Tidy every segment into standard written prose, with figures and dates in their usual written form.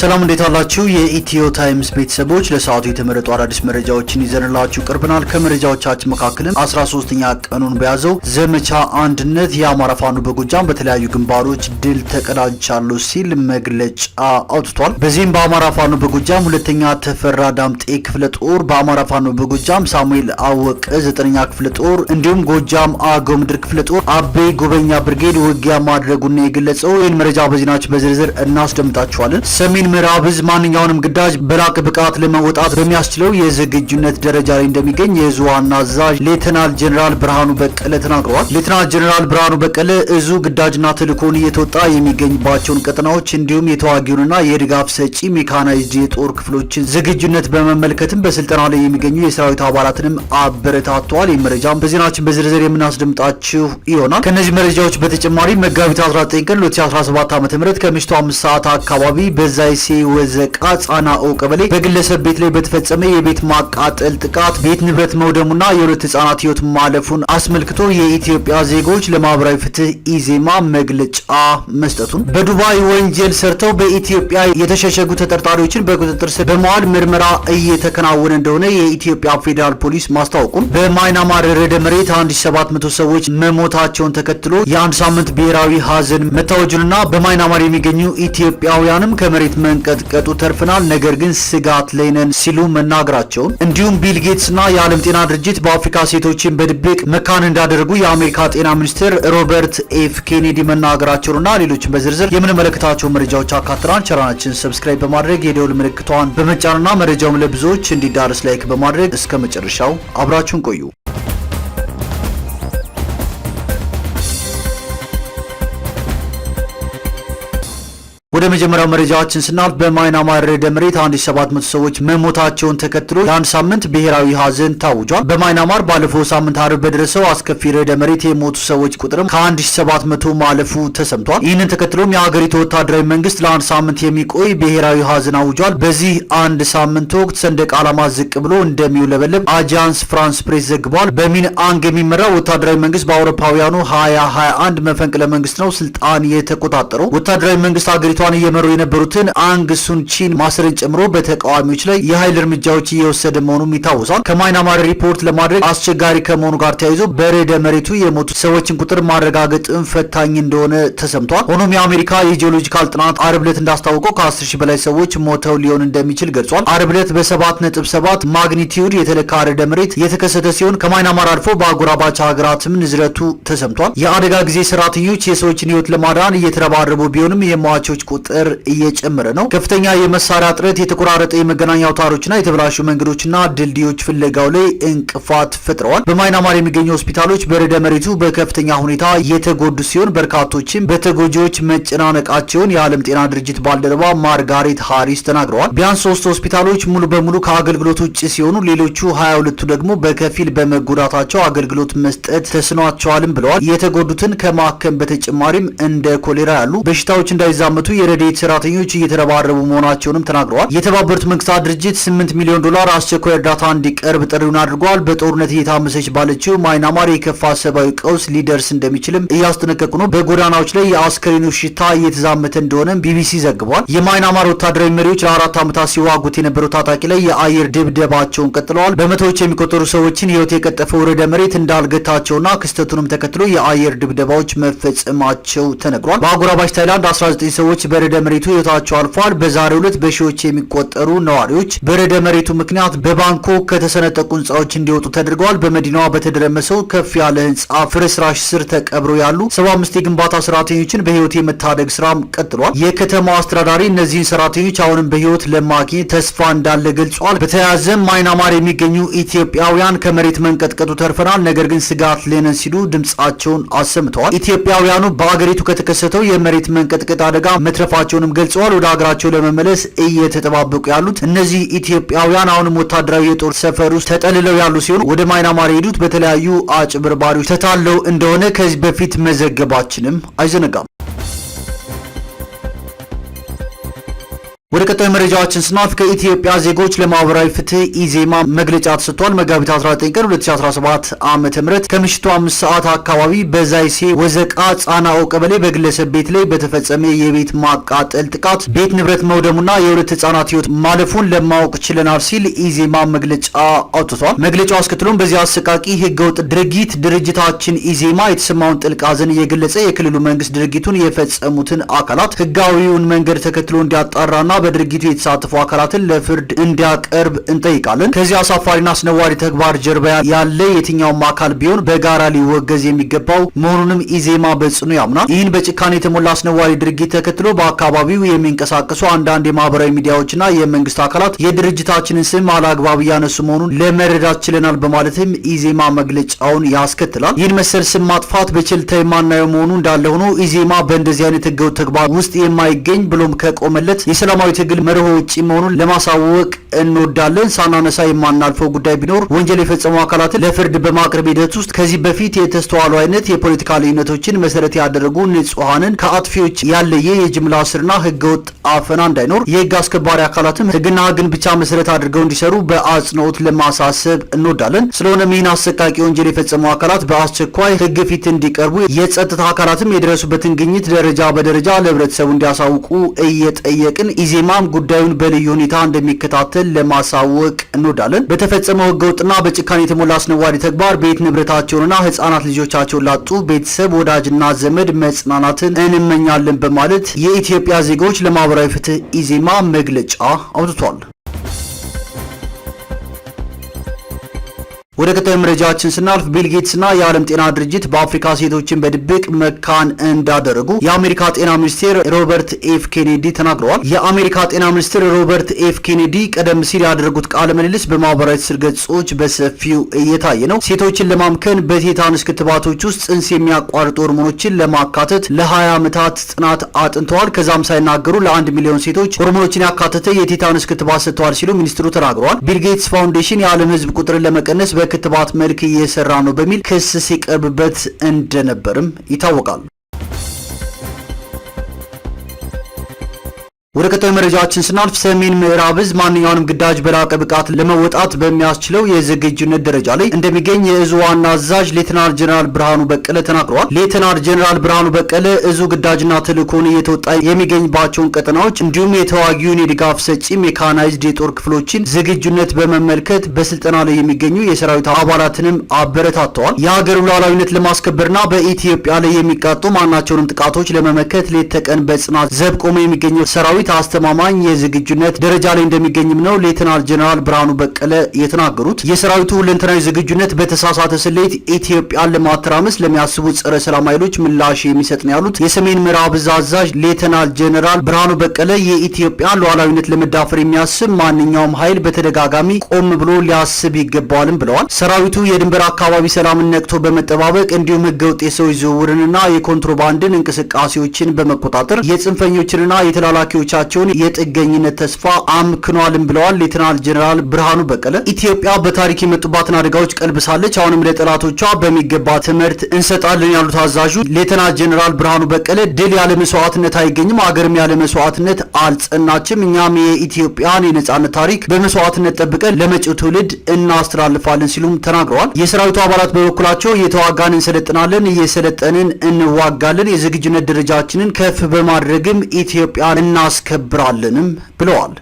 ሰላም እንዴት አላችሁ? የኢትዮ ታይምስ ቤተሰቦች ለሰዓቱ የተመረጡ አዳዲስ መረጃዎችን ይዘንላችሁ ቀርበናል። ከመረጃዎቻችን መካከልም 13ኛ ቀኑን በያዘው ዘመቻ አንድነት የአማራ ፋኖ በጎጃም በተለያዩ ግንባሮች ድል ተቀዳጅቻለሁ ሲል መግለጫ አውጥቷል። በዚህም በአማራ ፋኖ በጎጃም ሁለተኛ ተፈራ ዳምጤ ክፍለ ጦር፣ በአማራ ፋኖ በጎጃም ሳሙኤል አወቀ 9ኛ ክፍለ ጦር እንዲሁም ጎጃም አገው ምድር ክፍለ ጦር አቤ ጎበኛ ብርጌድ ውጊያ ማድረጉን የገለጸው። ይህን መረጃ በዜናችን በዝርዝር እናስደምጣችኋለን። ሰሜን ምዕራብ ዕዝ ማንኛውንም ግዳጅ በላቀ ብቃት ለመወጣት በሚያስችለው የዝግጁነት ደረጃ ላይ እንደሚገኝ የዕዙ ዋና አዛዥ ሌተናል ጀነራል ብርሃኑ በቀለ ተናግረዋል። ሌተናል ጀነራል ብርሃኑ በቀለ ዕዙ ግዳጅና ተልዕኮውን እየተወጣ የሚገኝባቸውን ቀጠናዎች እንዲሁም የተዋጊውንና የድጋፍ ሰጪ ሜካናይዝድ የጦር ክፍሎችን ዝግጁነት በመመልከትም በስልጠና ላይ የሚገኙ የሰራዊት አባላትንም አበረታተዋል። ይህ መረጃም በዜናችን በዝርዝር የምናስደምጣችሁ ይሆናል። ከነዚህ መረጃዎች በተጨማሪ መጋቢት 19 ቀን 2017 ዓ.ም ከምሽቱ 5 ሰዓት አካባቢ በዛይሴ ወዘቃ ጻናኦ ቀበሌ በግለሰብ ቤት ላይ በተፈጸመ የቤት ማቃጠል ጥቃት ቤት ንብረት መውደሙና የሁለት ህጻናት ህይወት ማለፉን አስመልክቶ የኢትዮጵያ ዜጎች ለማህበራዊ ፍትህ ኢዜማ መግለጫ መስጠቱን፣ በዱባይ ወንጀል ሰርተው በኢትዮጵያ የተሸሸጉ ተጠርጣሪዎችን በቁጥጥር ስር በመዋል ምርመራ እየተከናወነ እንደሆነ የኢትዮጵያ ፌዴራል ፖሊስ ማስታወቁን፣ በማይናማር ርዕደ መሬት 1700 ሰዎች መሞታቸውን ተከትሎ የአንድ ሳምንት ብሔራዊ ሀዘን መታወጁንና በማይናማር የሚገኙ ኢትዮጵያውያንም ከመሬት መንቀጥቀጡ ተርፈናል፣ ነገር ግን ስጋት ላይ ነን ሲሉ መናገራቸውን፣ እንዲሁም ቢል ጌትስና የዓለም ጤና ድርጅት በአፍሪካ ሴቶችን በድብቅ መካን እንዳደረጉ የአሜሪካ ጤና ሚኒስትር ሮበርት ኤፍ ኬኔዲ መናገራቸውንና ሌሎችን በዝርዝር የምንመለከታቸው መረጃዎች አካተናል። ቻናላችንን ሰብስክራይብ በማድረግ የደውል ምልክቷን በመጫንና መረጃውም ለብዙዎች እንዲዳረስ ላይክ በማድረግ እስከ መጨረሻው አብራችሁን ቆዩ። ወደ መጀመሪያው መረጃችን ስናልፍ በማይናማር ርዕደ መሬት 1700 ሰዎች መሞታቸውን ተከትሎ ለአንድ ሳምንት ብሔራዊ ሀዘን ታውጇል። በማይናማር ባለፈው ሳምንት አርብ በደረሰው አስከፊ ርዕደ መሬት የሞቱ ሰዎች ቁጥርም ከ1700 ማለፉ ተሰምቷል። ይህንን ተከትሎም የሀገሪቱ ወታደራዊ መንግስት ለአንድ ሳምንት የሚቆይ ብሔራዊ ሀዘን አውጇል። በዚህ አንድ ሳምንት ወቅት ሰንደቅ ዓላማ ዝቅ ብሎ እንደሚውለበለብ አጃንስ ፍራንስ ፕሬስ ዘግቧል። በሚን አንግ የሚመራው ወታደራዊ መንግስት በአውሮፓውያኑ 2021 መፈንቅለ መንግስት ነው ስልጣን የተቆጣጠረው። ወታደራዊ መንግስት ሀገሪቱ እየመሩ የነበሩትን አንግ ሱንቺን ማሰርን ጨምሮ በተቃዋሚዎች ላይ የኃይል እርምጃዎች እየወሰደ መሆኑም ይታወሳል። ከማይናማር ሪፖርት ለማድረግ አስቸጋሪ ከመሆኑ ጋር ተያይዞ በርዕደ መሬቱ የሞቱ ሰዎችን ቁጥር ማረጋገጥም ፈታኝ እንደሆነ ተሰምቷል። ሆኖም የአሜሪካ የጂኦሎጂካል ጥናት አርብ ዕለት እንዳስታወቀው ከ10,000 በላይ ሰዎች ሞተው ሊሆን እንደሚችል ገልጿል። አርብ ዕለት በ7.7 ማግኒቲዩድ የተለካ ርዕደ መሬት የተከሰተ ሲሆን ከማይናማር አልፎ በአጎራባች ሀገራትም ንዝረቱ ተሰምቷል። የአደጋ ጊዜ ሰራተኞች የሰዎችን ህይወት ለማዳን እየተረባረቡ ቢሆንም የሟቾች ቁጥር እየጨመረ ነው። ከፍተኛ የመሳሪያ እጥረት፣ የተቆራረጠ የመገናኛ አውታሮችና የተበላሹ መንገዶችና ድልድዮች ፍለጋው ላይ እንቅፋት ፈጥረዋል። በማይናማር የሚገኙ ሆስፒታሎች በርዕደ መሬቱ በከፍተኛ ሁኔታ የተጎዱ ሲሆን በርካቶችም በተጎጂዎች መጨናነቃቸውን የዓለም ጤና ድርጅት ባልደረባ ማርጋሬት ሃሪስ ተናግረዋል። ቢያንስ 3 ሆስፒታሎች ሙሉ በሙሉ ከአገልግሎት ውጭ ሲሆኑ ሌሎቹ 22ቱ ደግሞ በከፊል በመጎዳታቸው አገልግሎት መስጠት ተስኗቸዋልም ብለዋል። የተጎዱትን ከማከም በተጨማሪም እንደ ኮሌራ ያሉ በሽታዎች እንዳይዛመቱ የረድኤት ሰራተኞች እየተረባረቡ መሆናቸውንም ተናግረዋል። የተባበሩት መንግስታት ድርጅት $8 ሚሊዮን አስቸኳይ እርዳታ እንዲቀርብ ጥሪውን አድርጓል። በጦርነት እየታመሰች ባለችው ማይናማር የከፋ ሰብአዊ ቀውስ ሊደርስ እንደሚችልም እያስጠነቀቁ ነው። በጎዳናዎች ላይ የአስከሬኖች ሽታ እየተዛመተ እንደሆነም ቢቢሲ ዘግቧል። የማይናማር ወታደራዊ መሪዎች ለ4 ዓመታት ሲዋጉት የነበረው ታጣቂ ላይ የአየር ድብደባቸውን ቀጥለዋል። በመቶዎች የሚቆጠሩ ሰዎችን ህይወት የቀጠፈው ርዕደ መሬት እንዳልገታቸውና ክስተቱንም ተከትሎ የአየር ድብደባዎች መፈጸማቸው ተነግሯል። በአጎራባች ታይላንድ 19 ሰዎች በርዕደ መሬቱ ህይወታቸው አልፏል። በዛሬው ዕለት በሺዎች የሚቆጠሩ ነዋሪዎች በርዕደ መሬቱ ምክንያት በባንኮክ ከተሰነጠቁ ህንጻዎች እንዲወጡ ተደርገዋል። በመዲናዋ በተደረመሰው ከፍ ያለ ህንጻ ፍርስራሽ ስር ተቀብረው ያሉ 75 የግንባታ ሰራተኞችን በህይወት የመታደግ ስራም ቀጥሏል። የከተማው አስተዳዳሪ እነዚህን ሰራተኞች አሁንም በህይወት ለማግኘት ተስፋ እንዳለ ገልጿል። በተያያዘም ማይናማር የሚገኙ ኢትዮጵያውያን ከመሬት መንቀጥቀጡ ተርፈናል፣ ነገር ግን ስጋት ላይ ነን ሲሉ ድምጻቸውን አሰምተዋል። ኢትዮጵያውያኑ በአገሪቱ ከተከሰተው የመሬት መንቀጥቀጥ አደጋ መትረፋቸውንም ገልጸዋል። ወደ ሀገራቸው ለመመለስ እየተጠባበቁ ያሉት እነዚህ ኢትዮጵያውያን አሁንም ወታደራዊ የጦር ሰፈር ውስጥ ተጠልለው ያሉ ሲሆን ወደ ማይናማር የሄዱት በተለያዩ አጭበርባሪዎች ተታለው እንደሆነ ከዚህ በፊት መዘገባችንም አይዘነጋም። ወደ ቀጣይ መረጃዎችን ስናልፍ ከኢትዮጵያ ዜጎች ለማህበራዊ ፍትህ ኢዜማ መግለጫ ተሰጥቷል። መጋቢት 19 ቀን 2017 ዓ.ም ከምሽቱ 5 ሰዓት አካባቢ በዛይሴ ወዘቃ ጻናኦ ቀበሌ በግለሰብ ቤት ላይ በተፈጸመ የቤት ማቃጠል ጥቃት ቤት ንብረት መውደሙና የሁለት ህጻናት ህይወት ማለፉን ለማወቅ ችለናል ሲል ኢዜማ መግለጫ አውጥቷል። መግለጫው አስከትሎም በዚህ አሰቃቂ ህገወጥ ድርጊት ድርጅታችን ኢዜማ የተሰማውን ጥልቅ ሐዘን እየገለጸ የክልሉ መንግስት ድርጊቱን የፈጸሙትን አካላት ህጋዊውን መንገድ ተከትሎ እንዲያጣራና በድርጊቱ የተሳተፉ አካላትን ለፍርድ እንዲያቀርብ እንጠይቃለን። ከዚህ አሳፋሪና አስነዋሪ ተግባር ጀርባ ያለ የትኛውም አካል ቢሆን በጋራ ሊወገዝ የሚገባው መሆኑንም ኢዜማ በጽኑ ያምናል። ይህን በጭካኔ የተሞላ አስነዋሪ ድርጊት ተከትሎ በአካባቢው የሚንቀሳቀሱ አንዳንድ የማህበራዊ ሚዲያዎችና የመንግስት አካላት የድርጅታችንን ስም አላግባብ እያነሱ መሆኑን ለመረዳት ችለናል በማለትም ኢዜማ መግለጫውን ያስከትላል። ይህን መሰል ስም ማጥፋት በችልታ የማናየው መሆኑ እንዳለ ሆኖ ኢዜማ በእንደዚህ አይነት ህገወጥ ተግባር ውስጥ የማይገኝ ብሎም ከቆመለት የሰላማዊ ትግል መርሆ ውጪ መሆኑን ለማሳወቅ እንወዳለን። ሳናነሳ የማናልፈው ጉዳይ ቢኖር ወንጀል የፈጸሙ አካላትን ለፍርድ በማቅረብ ሂደት ውስጥ ከዚህ በፊት የተስተዋሉ አይነት የፖለቲካ ልዩነቶችን መሰረት ያደረጉ ንጹሐንን ከአጥፊዎች ያለየ የጅምላ እስርና ህገወጥ አፈና እንዳይኖር የህግ አስከባሪ አካላትም ህግና ህግን ብቻ መሰረት አድርገው እንዲሰሩ በአጽንኦት ለማሳሰብ እንወዳለን። ስለሆነም ይህን አሰቃቂ ወንጀል የፈጸሙ አካላት በአስቸኳይ ህግ ፊት እንዲቀርቡ፣ የጸጥታ አካላትም የደረሱበትን ግኝት ደረጃ በደረጃ ለህብረተሰቡ እንዲያሳውቁ እየጠየቅን ኢዜማም ጉዳዩን በልዩ ሁኔታ እንደሚከታተል ለማሳወቅ እንወዳለን። በተፈጸመው ህገወጥና በጭካኔ የተሞላ አስነዋሪ ተግባር ቤት ንብረታቸውንና ህጻናት ልጆቻቸውን ላጡ ቤተሰብ ወዳጅና ዘመድ መጽናናትን እንመኛለን በማለት የኢትዮጵያ ዜጎች ለማህበራዊ ፍትህ ኢዜማ መግለጫ አውጥቷል። ወደ ቀጣዩ መረጃችን ስናልፍ ቢል ጌትስና የዓለም ጤና ድርጅት በአፍሪካ ሴቶችን በድብቅ መካን እንዳደረጉ የአሜሪካ ጤና ሚኒስቴር ሮበርት ኤፍ ኬኔዲ ተናግረዋል። የአሜሪካ ጤና ሚኒስቴር ሮበርት ኤፍ ኬኔዲ ቀደም ሲል ያደረጉት ቃለ ምልልስ በማህበራዊ ትስስር ገጾች በሰፊው እየታየ ነው። ሴቶችን ለማምከን በቴታንስ ክትባቶች ውስጥ ጽንስ የሚያቋርጡ ሆርሞኖችን ለማካተት ለ20 ዓመታት ጥናት አጥንተዋል። ከዛም ሳይናገሩ ለ1 ሚሊዮን ሴቶች ሆርሞኖችን ያካተተ የቴታንስ ክትባት ሰጥተዋል ሲሉ ሚኒስትሩ ተናግረዋል። ቢል ጌትስ ፋውንዴሽን የዓለም ህዝብ ቁጥርን ለመቀነስ በክትባት መልክ እየሰራ ነው በሚል ክስ ሲቀርብበት እንደነበርም ይታወቃል። ወደ ቀጣዩ መረጃችን ስናልፍ ሰሜን ምዕራብ ዕዝ ማንኛውንም ግዳጅ በላቀ ብቃት ለመወጣት በሚያስችለው የዝግጁነት ደረጃ ላይ እንደሚገኝ የእዙ ዋና አዛዥ ሌተናል ጀነራል ብርሃኑ በቀለ ተናግረዋል። ሌተናል ጀነራል ብርሃኑ በቀለ እዙ ግዳጅና ተልዕኮውን እየተወጣ የሚገኝባቸውን ቀጠናዎች እንዲሁም የተዋጊውን የድጋፍ ሰጪ ሜካናይዝድ የጦር ክፍሎችን ዝግጁነት በመመልከት በስልጠና ላይ የሚገኙ የሰራዊት አባላትንም አበረታተዋል። የሀገር ሉዓላዊነት ለማስከበርና በኢትዮጵያ ላይ የሚቃጡ ማናቸውንም ጥቃቶች ለመመከት ሌት ተቀን በጽናት ዘብ ቆሞ የሚገኘው ሰራዊት አስተማማኝ የዝግጁነት ደረጃ ላይ እንደሚገኝም ነው ሌተናል ጀነራል ብርሃኑ በቀለ የተናገሩት። የሰራዊቱ ሁለንተናዊ ዝግጁነት በተሳሳተ ስሌት ኢትዮጵያን ለማተራመስ ለሚያስቡ ጸረ ሰላም ኃይሎች ምላሽ የሚሰጥ ነው ያሉት የሰሜን ምዕራብ ዕዝ አዛዥ ሌተናል ጀነራል ብርሃኑ በቀለ የኢትዮጵያን ሉዓላዊነት ለመዳፈር የሚያስብ ማንኛውም ኃይል በተደጋጋሚ ቆም ብሎ ሊያስብ ይገባዋልም ብለዋል። ሰራዊቱ የድንበር አካባቢ ሰላምን ነቅቶ በመጠባበቅ እንዲሁም ህገወጥ የሰዎች ዝውውርንና የኮንትሮባንድን እንቅስቃሴዎችን በመቆጣጠር የጽንፈኞችንና የተላላኪዎች ቻቸውን የጥገኝነት ተስፋ አምክኗልም ብለዋል። ሌተናል ጀነራል ብርሃኑ በቀለ ኢትዮጵያ በታሪክ የመጡባትን አደጋዎች ቀልብሳለች፣ አሁንም ለጠላቶቿ በሚገባ ትምህርት እንሰጣለን ያሉት አዛዡ ሌተናል ጀነራል ብርሃኑ በቀለ ድል ያለ መስዋዕትነት አይገኝም፣ አገርም ያለ መስዋዕትነት አልጸናችም፣ እኛም የኢትዮጵያን የነጻነት ታሪክ በመስዋዕትነት ጠብቀን ለመጪው ትውልድ እናስተላልፋለን ሲሉም ተናግረዋል። የሰራዊቱ አባላት በበኩላቸው እየተዋጋን እንሰለጥናለን፣ እየሰለጠንን እንዋጋለን፣ የዝግጁነት ደረጃችንን ከፍ በማድረግም ኢትዮጵያን እናስከብራለንም ብለዋል።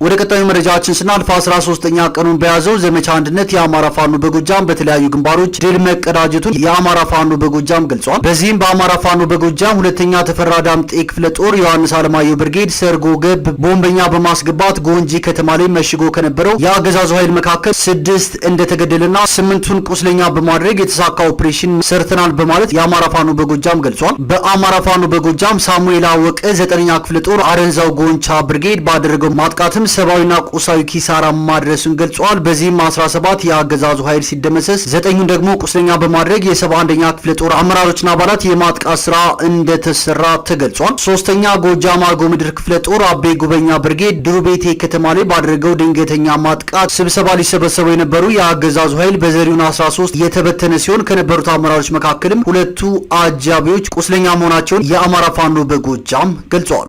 ወደ ቀጣዩ መረጃችን ስናልፍ 13ኛ ቀኑን በያዘው ዘመቻ አንድነት የአማራ ፋኖ በጎጃም በተለያዩ ግንባሮች ድል መቀዳጀቱን የአማራ ፋኖ በጎጃም ገልጿል። በዚህም በአማራ ፋኖ በጎጃም ሁለተኛ ተፈራ ዳምጤ ክፍለ ጦር ዮሐንስ አለማየሁ ብርጌድ ሰርጎ ገብ ቦምበኛ በማስገባት ጎንጂ ከተማ ላይ መሽጎ ከነበረው የአገዛዙ ኃይል መካከል 6 እንደተገደለና 8ቱን ቁስለኛ በማድረግ የተሳካ ኦፕሬሽን ሰርተናል በማለት የአማራ ፋኖ በጎጃም ገልጿል። በአማራ ፋኖ በጎጃም ሳሙኤል አወቀ 9ኛ ክፍለ ጦር አረንዛው ጎንቻ ብርጌድ ባደረገው ማጥቃትም ሰብአዊና ቁሳዊ ኪሳራ ማድረሱን ገልጿል። በዚህም 17 የአገዛዙ ኃይል ሲደመሰስ 9ኙን ደግሞ ቁስለኛ በማድረግ የ71ኛ ክፍለ ጦር አመራሮችና አባላት የማጥቃት ስራ እንደተሰራ ተገልጿል። 3ኛ ጎጃም አገው ምድር ክፍለ ጦር አቤ ጉበኛ ብርጌድ ድሩቤቴ ከተማ ላይ ባደረገው ድንገተኛ ማጥቃት ስብሰባ ሊሰበሰቡ የነበሩ የአገዛዙ ኃይል በዘሪሁን 13 የተበተነ ሲሆን ከነበሩት አመራሮች መካከልም ሁለቱ አጃቢዎች ቁስለኛ መሆናቸውን የአማራ ፋኖ በጎጃም ገልጿል።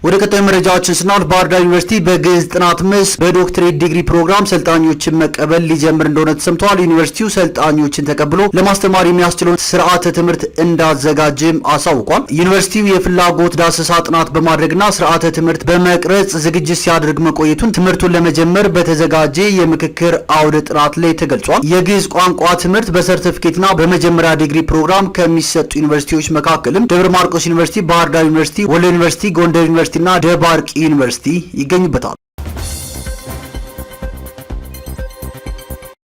ወደ ቀጣይ መረጃዎችን ስናልፍ ባህር ዳር ዩኒቨርሲቲ በግዕዝ ጥናት መስክ በዶክትሬት ዲግሪ ፕሮግራም ሰልጣኞችን መቀበል ሊጀምር እንደሆነ ተሰምቷል። ዩኒቨርሲቲው ሰልጣኞችን ተቀብሎ ለማስተማር የሚያስችለውን ስርዓተ ትምህርት እንዳዘጋጅም አሳውቋል። ዩኒቨርሲቲው የፍላጎት ዳሰሳ ጥናት በማድረግና ስርዓተ ትምህርት በመቅረጽ ዝግጅት ሲያደርግ መቆየቱን ትምህርቱን ለመጀመር በተዘጋጀ የምክክር አውደ ጥናት ላይ ተገልጿል። የግዕዝ ቋንቋ ትምህርት በሰርቲፊኬትና በመጀመሪያ ዲግሪ ፕሮግራም ከሚሰጡ ዩኒቨርሲቲዎች መካከልም ደብረ ማርቆስ ዩኒቨርሲቲ፣ ባህር ዳር ዩኒቨርሲቲ፣ ወሎ ዩኒቨርሲቲ፣ ጎንደር ዩኒቨርሲቲ እና ደባርቅ ዩኒቨርሲቲ ይገኙበታል።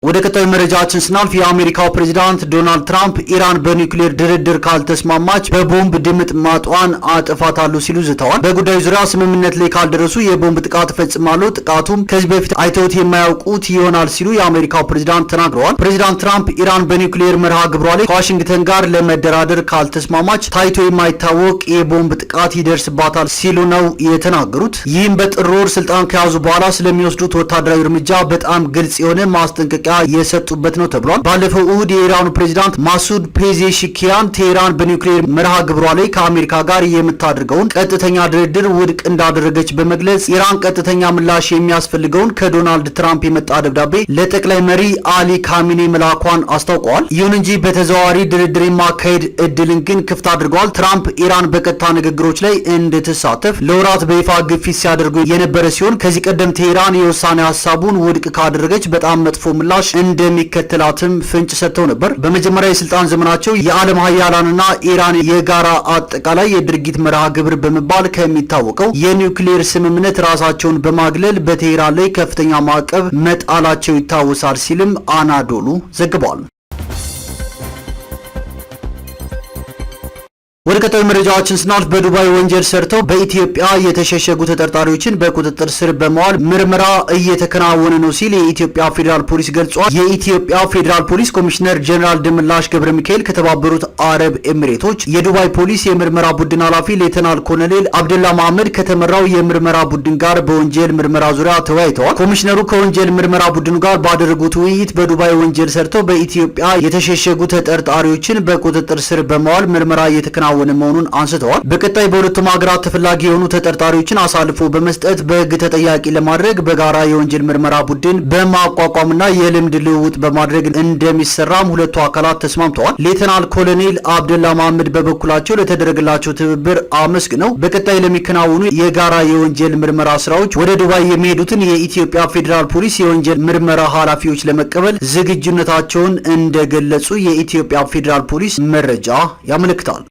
ወደ ቀጣዩ መረጃችን ስናልፍ የአሜሪካው ፕሬዝዳንት ዶናልድ ትራምፕ ኢራን በኒውክሌር ድርድር ካልተስማማች በቦምብ ድምጥ ማጧን አጥፋታለሁ ሲሉ ዝተዋል። በጉዳዩ ዙሪያ ስምምነት ላይ ካልደረሱ የቦምብ ጥቃት እፈጽማለሁ፣ ጥቃቱም ከዚህ በፊት አይተውት የማያውቁት ይሆናል ሲሉ የአሜሪካው ፕሬዝዳንት ተናግረዋል። ፕሬዝዳንት ትራምፕ ኢራን በኒውክሌር መርሃ ግብሯ ላይ ከዋሽንግተን ጋር ለመደራደር ካልተስማማች ታይቶ የማይታወቅ የቦምብ ጥቃት ይደርስባታል ሲሉ ነው የተናገሩት። ይህም በጥር ወር ስልጣን ከያዙ በኋላ ስለሚወስዱት ወታደራዊ እርምጃ በጣም ግልጽ የሆነ ማስጠንቀቂያ የሰጡበት ነው ተብሏል። ባለፈው እሁድ የኢራኑ ፕሬዝዳንት ማሱድ ፔዜሽኪያን ቴህራን በኒውክሌር መርሃ ግብሯ ላይ ከአሜሪካ ጋር የምታደርገውን ቀጥተኛ ድርድር ውድቅ እንዳደረገች በመግለጽ ኢራን ቀጥተኛ ምላሽ የሚያስፈልገውን ከዶናልድ ትራምፕ የመጣ ደብዳቤ ለጠቅላይ መሪ አሊ ካሚኔ መላኳን አስታውቀዋል። ይሁን እንጂ በተዘዋዋሪ ድርድር የማካሄድ እድልን ግን ክፍት አድርገዋል። ትራምፕ ኢራን በቀጥታ ንግግሮች ላይ እንድትሳተፍ ለወራት በይፋ ግፊት ሲያደርጉ የነበረ ሲሆን ከዚህ ቀደም ቴህራን የውሳኔ ሀሳቡን ውድቅ ካደረገች በጣም መጥፎ ምላሽ እንደሚከተላትም ፍንጭ ሰጥተው ነበር። በመጀመሪያ የስልጣን ዘመናቸው የዓለም ሀያላንና ኢራን የጋራ አጠቃላይ የድርጊት መርሃ ግብር በመባል ከሚታወቀው የኒውክሌር ስምምነት ራሳቸውን በማግለል በቴህራን ላይ ከፍተኛ ማዕቀብ መጣላቸው ይታወሳል ሲልም አናዶሉ ዘግቧል። ወደ ቀጣዩ መረጃዎችን ስናልፍ በዱባይ ወንጀል ሰርተው በኢትዮጵያ የተሸሸጉ ተጠርጣሪዎችን በቁጥጥር ስር በመዋል ምርመራ እየተከናወነ ነው ሲል የኢትዮጵያ ፌዴራል ፖሊስ ገልጿል። የኢትዮጵያ ፌዴራል ፖሊስ ኮሚሽነር ጀነራል ደመላሽ ገብረ ሚካኤል ከተባበሩት አረብ ኤሚሬቶች የዱባይ ፖሊስ የምርመራ ቡድን ኃላፊ ሌተናል ኮሎኔል አብደላ መሐመድ ከተመራው የምርመራ ቡድን ጋር በወንጀል ምርመራ ዙሪያ ተወያይተዋል። ኮሚሽነሩ ከወንጀል ምርመራ ቡድኑ ጋር ባደረጉት ውይይት በዱባይ ወንጀል ሰርተው በኢትዮጵያ የተሸሸጉ ተጠርጣሪዎችን በቁጥጥር ስር በመዋል ምርመራ እየተከናወነ መሆኑን አንስተዋል። በቀጣይ በሁለቱም ሀገራት ተፈላጊ የሆኑ ተጠርጣሪዎችን አሳልፎ በመስጠት በሕግ ተጠያቂ ለማድረግ በጋራ የወንጀል ምርመራ ቡድን በማቋቋምና የልምድ ልውውጥ በማድረግ እንደሚሰራም ሁለቱ አካላት ተስማምተዋል። ሌተናል ኮሎኔል አብደላ መሐመድ በበኩላቸው ለተደረገላቸው ትብብር አመስግነው በቀጣይ ለሚከናወኑ የጋራ የወንጀል ምርመራ ስራዎች ወደ ዱባይ የሚሄዱትን የኢትዮጵያ ፌዴራል ፖሊስ የወንጀል ምርመራ ኃላፊዎች ለመቀበል ዝግጁነታቸውን እንደገለጹ የኢትዮጵያ ፌዴራል ፖሊስ መረጃ ያመለክታል።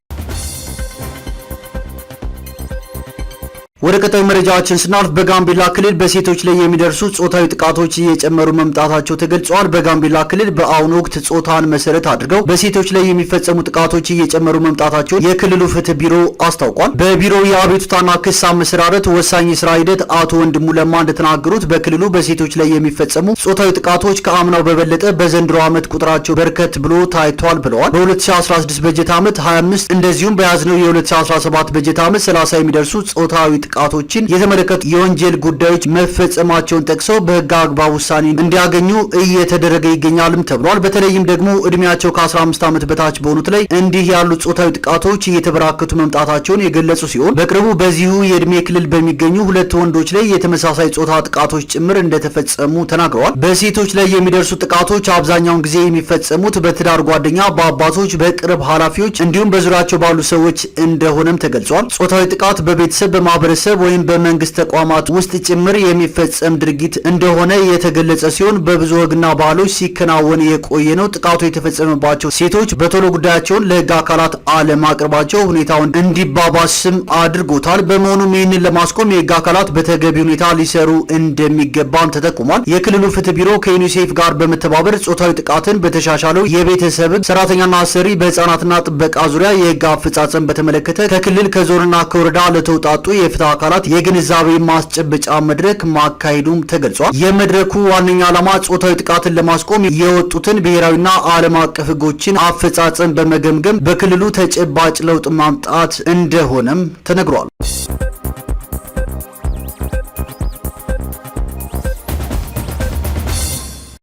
ወደ ቀጣዩ መረጃዎችን ስናልፍ በጋምቤላ ክልል በሴቶች ላይ የሚደርሱ ጾታዊ ጥቃቶች እየጨመሩ መምጣታቸው ተገልጿል። በጋምቤላ ክልል በአሁኑ ወቅት ጾታን መሰረት አድርገው በሴቶች ላይ የሚፈጸሙ ጥቃቶች እየጨመሩ መምጣታቸውን የክልሉ ፍትህ ቢሮ አስታውቋል። በቢሮው የአቤቱታና ክስ አመሰራረት ወሳኝ የስራ ሂደት አቶ ወንድሙ ለማ እንደተናገሩት በክልሉ በሴቶች ላይ የሚፈጸሙ ጾታዊ ጥቃቶች ከአምናው በበለጠ በዘንድሮ ዓመት ቁጥራቸው በርከት ብሎ ታይቷል ብለዋል። በ2016 በጀት ዓመት 25 እንደዚሁም በያዝነው የ2017 በጀት ዓመት 30 የሚደርሱ ጾታዊ ጥቃቶችን የተመለከቱ የወንጀል ጉዳዮች መፈጸማቸውን ጠቅሰው በሕግ አግባብ ውሳኔ እንዲያገኙ እየተደረገ ይገኛልም ተብሏል። በተለይም ደግሞ እድሜያቸው ከ15 ዓመት በታች በሆኑት ላይ እንዲህ ያሉ ጾታዊ ጥቃቶች እየተበራከቱ መምጣታቸውን የገለጹ ሲሆን በቅርቡ በዚሁ የእድሜ ክልል በሚገኙ ሁለት ወንዶች ላይ የተመሳሳይ ጾታ ጥቃቶች ጭምር እንደተፈጸሙ ተናግረዋል። በሴቶች ላይ የሚደርሱ ጥቃቶች አብዛኛውን ጊዜ የሚፈጸሙት በትዳር ጓደኛ፣ በአባቶች፣ በቅርብ ኃላፊዎች እንዲሁም በዙሪያቸው ባሉ ሰዎች እንደሆነም ተገልጿል። ጾታዊ ጥቃት በቤተሰብ በማህበረሰብ በግለሰብ ወይም በመንግስት ተቋማት ውስጥ ጭምር የሚፈጸም ድርጊት እንደሆነ የተገለጸ ሲሆን በብዙ ወግና ባህሎች ሲከናወን የቆየ ነው። ጥቃቱ የተፈጸመባቸው ሴቶች በቶሎ ጉዳያቸውን ለህግ አካላት አለማቅረባቸው ሁኔታውን እንዲባባስም አድርጎታል። በመሆኑም ይህንን ለማስቆም የህግ አካላት በተገቢ ሁኔታ ሊሰሩ እንደሚገባም ተጠቁሟል። የክልሉ ፍትህ ቢሮ ከዩኒሴፍ ጋር በመተባበር ጾታዊ ጥቃትን በተሻሻለው የቤተሰብ ሰራተኛና አሰሪ በህፃናትና ጥበቃ ዙሪያ የህግ አፈጻጸም በተመለከተ ከክልል ከዞንና ከወረዳ ለተውጣጡ የፍትህ አካላት የግንዛቤ ማስጨበጫ መድረክ ማካሄዱም ተገልጿል። የመድረኩ ዋነኛ ዓላማ ጾታዊ ጥቃትን ለማስቆም የወጡትን ብሔራዊና ዓለም አቀፍ ህጎችን አፈጻጸም በመገምገም በክልሉ ተጨባጭ ለውጥ ማምጣት እንደሆነም ተነግሯል።